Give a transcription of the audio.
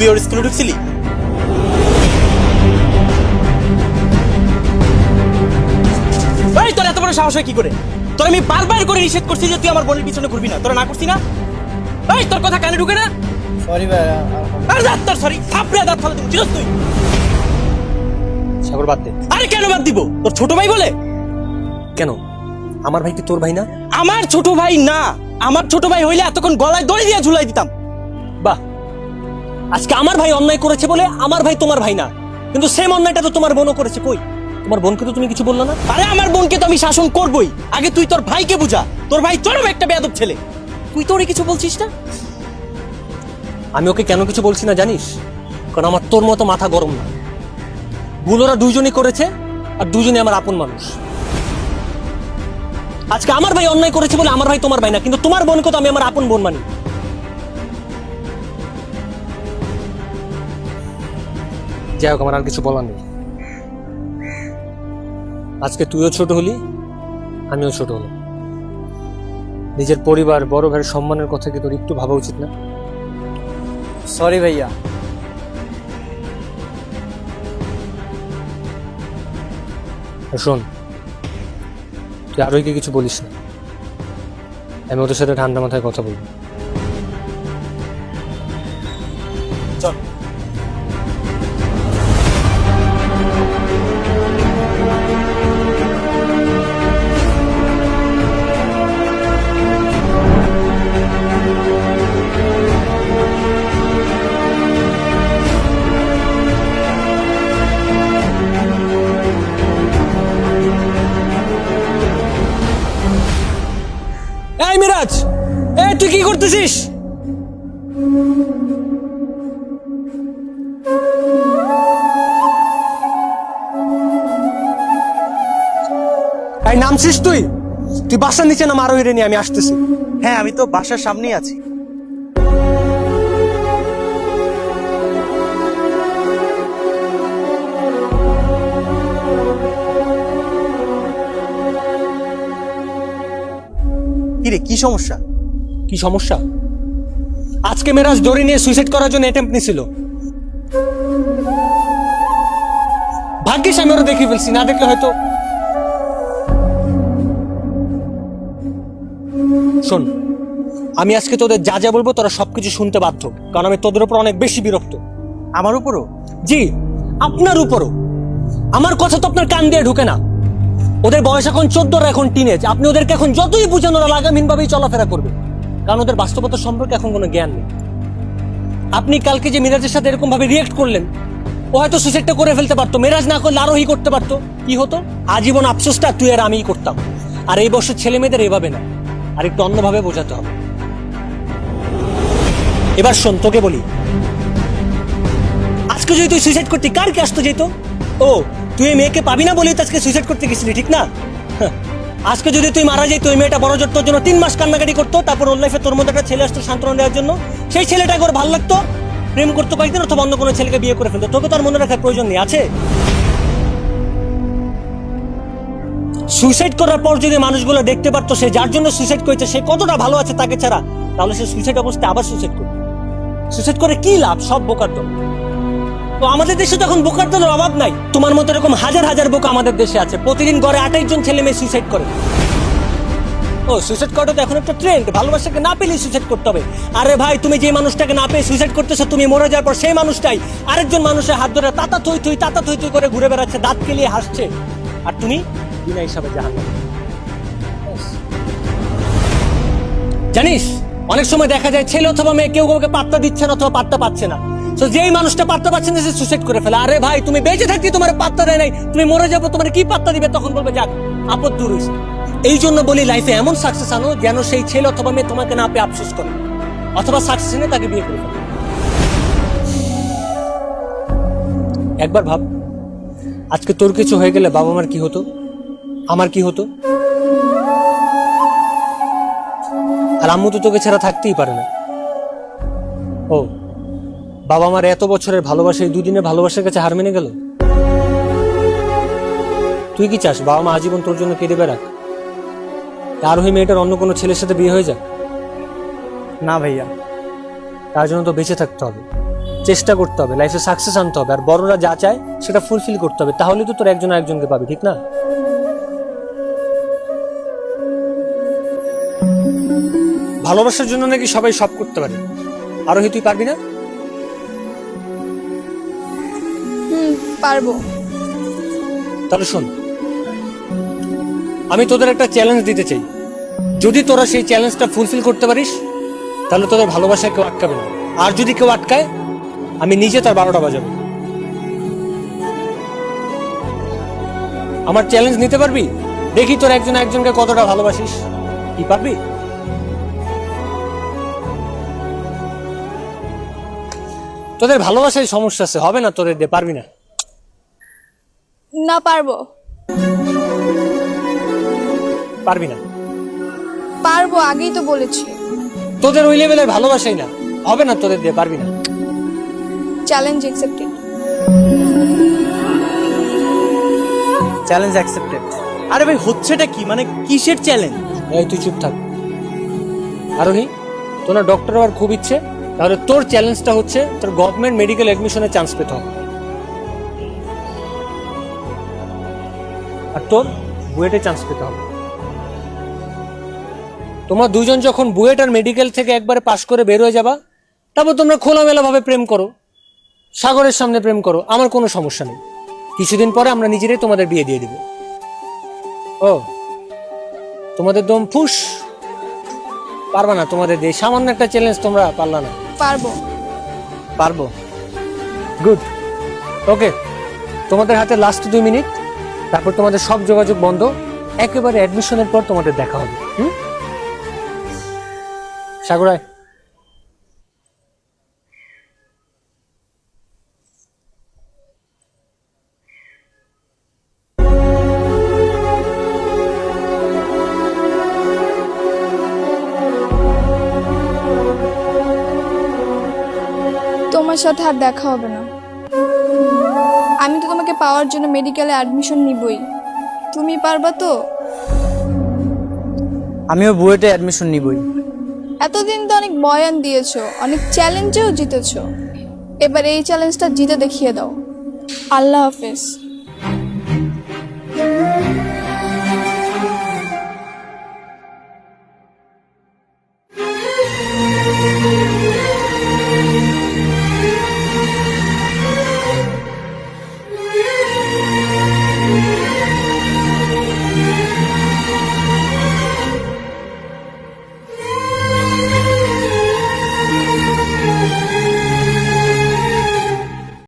তুই ওর স্কুলে ঢুকছিলি? ভাই তোর এত বড় সাহস হয় কি করে? তোর আমি বারবার করে নিষেধ করছি যে তুই আমার বোনের পিছনে ঘুরবি না, তোরা না করছি না? ভাই তোর কথা কানে ঢুকে না? সরি ভাই। আরে দাঁত তোর সরি থাপড়ে দাঁত ফেলে দেবো, চিনস তুই? সাগর বাদ দে। আরে কেন বাদ দিব? তোর ছোট ভাই বলে? কেন আমার ভাই কি তোর ভাই না? আমার ছোট ভাই না, আমার ছোট ভাই হইলে এতক্ষণ গলায় দড়ি দিয়ে ঝুলাই দিতাম। বাহ, আজকে আমার ভাই অন্যায় করেছে বলে আমার ভাই তোমার ভাই না, কিন্তু সেম অন্যায়টা তো তোমার বোনও করেছে। কই তোমার বোনকে তো তুমি কিছু বললে না? আরে আমার বোনকে তো আমি শাসন করবই, আগে তুই তোর ভাইকে বুঝা। তোর ভাই চরম একটা বেয়াদব ছেলে, তুই তো ওরে কিছু বলছিস না? আমি ওকে কেন কিছু বলছি না জানিস? কারণ আমার তোর মতো মাথা গরম না। ভুল ওরা দুজনই করেছে, আর দুজনই আমার আপন মানুষ। আজকে আমার ভাই অন্যায় করেছে বলে আমার ভাই তোমার ভাই না, কিন্তু তোমার বোনকে তো আমি আমার আপন বোন মানি। যাই হোক, আমার আর কিছু বলার নেই। আজকে তুইও ছোট হলি, আমিও ছোট হলাম। নিজের পরিবার, বড় ভাইয়ের সম্মানের কথা কি তোর একটু ভাবা উচিত না? সরি ভাইয়া। আর শোন, তুই আরোহীকে কিছু বলিস না। আমি ওদের সাথে ঠান্ডা মাথায় কথা বলবো। চল। এই মিরাজ, এই তুই কি করতেছিস? এই নামছিস তুই? তুই বাসার নিচে নাম, আরোহীরে নিয়ে আমি আসতেছি। হ্যাঁ আমি তো বাসার সামনেই আছি। কিরে কি সমস্যা? কি সমস্যা? আজকে মিরাজ দড়ি নিয়ে সুইসাইড করার জন্য অ্যাটেম্প্ট নিছিল। ভাগ্যিস আমি ওরা দেখে ফেলছি, না দেখলে হয়তো। শোন, আমি আজকে তোদের যা যা বলবো তোরা সবকিছু শুনতে বাধ্য, কারণ আমি তোদের উপর অনেক বেশি বিরক্ত। আমার উপরও? জি, আপনার উপরও। আমার কথা তো আপনার কান দিয়ে ঢুকে না। ওদের বয়স এখন 14, এখন টিনেজ। আপনি ওদেরকে এখন যতই বুঝান ওরা লাগামহীন ভাবেই চলাফেরা করবে, কারণ ওদের বাস্তবতা সম্পর্কে এখন কোনো জ্ঞান নেই। আপনি কালকে যে মিরাজের সাথে এরকম ভাবে রিয়েক্ট করলেন, ও হয়তো সুইসাইডটা করে ফেলতে পারতো, মিরাজ না করলে আরোহী করতে পারতো। কি হতো? আজীবন আফসোসটা তুই আর আমিই করতাম। আর এই বছর ছেলে মেয়েদের এভাবে না, আর একটু অন্যভাবে বোঝাতে হবে। এবার শোন, তোকে বলি, আজকে যদি তুই সুইসাইড করতি কার কে আসতো যেত? ও, তুই এই মেয়েকে পাবি না বলেই তো আজকে সুইসাইড করতে গেছিলি, ঠিক না? আজকে যদি তুই মারা যাই, তুই মেয়েটা বড় জোর তোর জন্য 3 মাস কান্নাকাটি করতো, তারপর ওর লাইফে তোর মধ্যে একটা ছেলে আসতো সান্ত্বনা দেওয়ার জন্য। সেই ছেলেটাকে ওর ভালো লাগতো, প্রেম করতো কয়েকদিন, অথবা অন্য কোনো ছেলেকে বিয়ে করে ফেলতো। তোকে তো আর মনে রাখার প্রয়োজন নেই, আছে? সুইসাইড করার পর যদি মানুষগুলো দেখতে পারতো সে যার জন্য সুইসাইড করেছে সে কতটা ভালো আছে তাকে ছাড়া, তাহলে সে সুইসাইড অবস্থায় আবার সুইসাইড করবে। সুইসাইড করে কি লাভ? সব বোকার দল। তো আমাদের দেশে তো এখন বোকার দলের অভাব নাই। তোমার মতো এরকম হাজার হাজার বোকা আমাদের দেশে আছে। প্রতিদিন গড়ে 28 জন ছেলে মেয়ে সুইসাইড করে। ও, সুইসাইড করাটা তো এখন একটা ট্রেন্ড। ভালোবাসাকে না পেলেই সুইসাইড করতে হবে। আরে ভাই, তুমি যে মানুষটাকে না পেয়ে সুইসাইড করতেছো, তুমি মরে যাওয়ার পর সেই মানুষটাই আরেকজন মানুষের হাত ধরে তাতা থই থই করে ঘুরে বেড়াচ্ছে, দাঁত কেলিয়ে হাসছে, আর তুমি বিনা হিসাবে জাহান্নামে। জানিস, অনেক সময় দেখা যায় ছেলে অথবা মেয়ে কেউ কাউকে পাত্তা দিচ্ছে না অথবা পাত্তা পাচ্ছে না। তো যেই মানুষটা পাত্তা পাচ্ছে না সে সুইসাইড করে ফেলে। আরে ভাই, তুমি বেঁচে থাকতে তোমার পাত্তা দেয় নাই, তুমি মরে যাবো, তোমার কি পাত্তা দিবে? তখন বলবে যাক আপদ দূর হয়েছে। এই জন্য বলি, লাইফে এমন সাকসেস আনো যেন সেই ছেলে অথবা মেয়ে তোমাকে না পেয়ে আফসোস করে, অথবা সাকসেস এনে তাকে বিয়ে করে ফেলে। একবার ভাব, আজকে তোর কিছু হয়ে গেলে বাবা মার কি হতো, আমার কি হতো? আর আম্মু তো তোকে ছাড়া থাকতেই পারে না। ও, বাবা মার এত বছরের ভালোবাসা এই দুদিনের ভালোবাসার কাছে হার মেনে গেল। তুই কি চাস বাবা মা আজীবন তোর জন্য কেঁদে বেড়াক? আর ওই মেয়েটার অন্য কোনো ছেলের সাথে বিয়ে হয়ে যাক? না ভাইয়া। তার জন্য তো বেঁচে থাকতে হবে। চেষ্টা করতে হবে, লাইফে সাকসেস আনতে হবে, আর বড়রা যা চায় সেটা ফুলফিল করতে হবে, তাহলে তো তোর একজন আরেকজনকে পাবি, ঠিক না? ভালোবাসার জন্য নাকি সবাই সব করতে পারে, আরোহী তুই পারবি না? পারবো। তাহলে শোন, আমি তোদের একটা চ্যালেঞ্জ দিতে চাই। যদি তোরা সেই চ্যালেঞ্জটা ফুলফিল করতে পারিস তাহলে তোদের ভালোবাসায় কেউ আটকাবে না, আর যদি কেউ আটকায় আমি নিজে তার 12টা বাজাবো। আমার চ্যালেঞ্জ নিতে পারবি? দেখি তোর একজন একজনকে কতটা ভালোবাসিস। কি পারবি? তোদের ভালোবাসায় সমস্যা আছে, হবে না তোদের দিয়ে, পারবি না। না, পারবো। পারবি না? পারবো, আগেই তো বলেছি। তোদের ওই লেভেলের ভালোবাসাই না, হবে না তোদের দিয়ে, পারবি না। Challenge accepted. Challenge accepted. আরে ভাই হচ্ছেটা কি, মানে কিসের চ্যালেঞ্জ? এই তুই চুপ থাক। আরোহী, তোর ডক্টর হওয়ার খুব ইচ্ছে, তাহলে তোর চ্যালেঞ্জটা হচ্ছে তোর গভর্নমেন্ট মেডিকেল অ্যাডমিশনে চান্স পেতে হবে, আর তোর বুয়েটে চান্স পেতে হবে। তোমরা দুজন যখন বুয়েট আর মেডিকেল থেকে একবারে পাশ করে বের হয়ে যাবা, তারপর তোমরা খোলামেলা ভাবে প্রেম করো, সাগরের সামনে প্রেম করো, আমার কোনো সমস্যা নেই। কিছুদিন পরে আমরা নিজেরাই তোমাদের বিয়ে দিয়ে দিব। ও, তোমাদের দম ফুস, পারবা না তোমাদের দিয়ে, সামান্য একটা চ্যালেঞ্জ তোমরা পারলা না। পারবো। পারবো। গুড, ওকে। তোমাদের হাতে লাস্ট 2 মিনিট, তারপর তোমাদের সব যোগাযোগ বন্ধ, একেবারে অ্যাডমিশনের পর তোমাদের দেখা হবে। সাগরায় তোমার সাথে আর দেখা হবে না। আমি তো তোমাকে পাওয়ার জন্য মেডিকেলে অ্যাডমিশন নিবই। তুমি পারবা তো? আমিও বুয়েটে অ্যাডমিশন নিবই। এতদিন তো অনেক বয়ান দিয়েছো, অনেক চ্যালেঞ্জেও জিতেছো, এবার এই চ্যালেঞ্জটা জিতে দেখিয়ে দাও। আল্লাহ হাফেজ।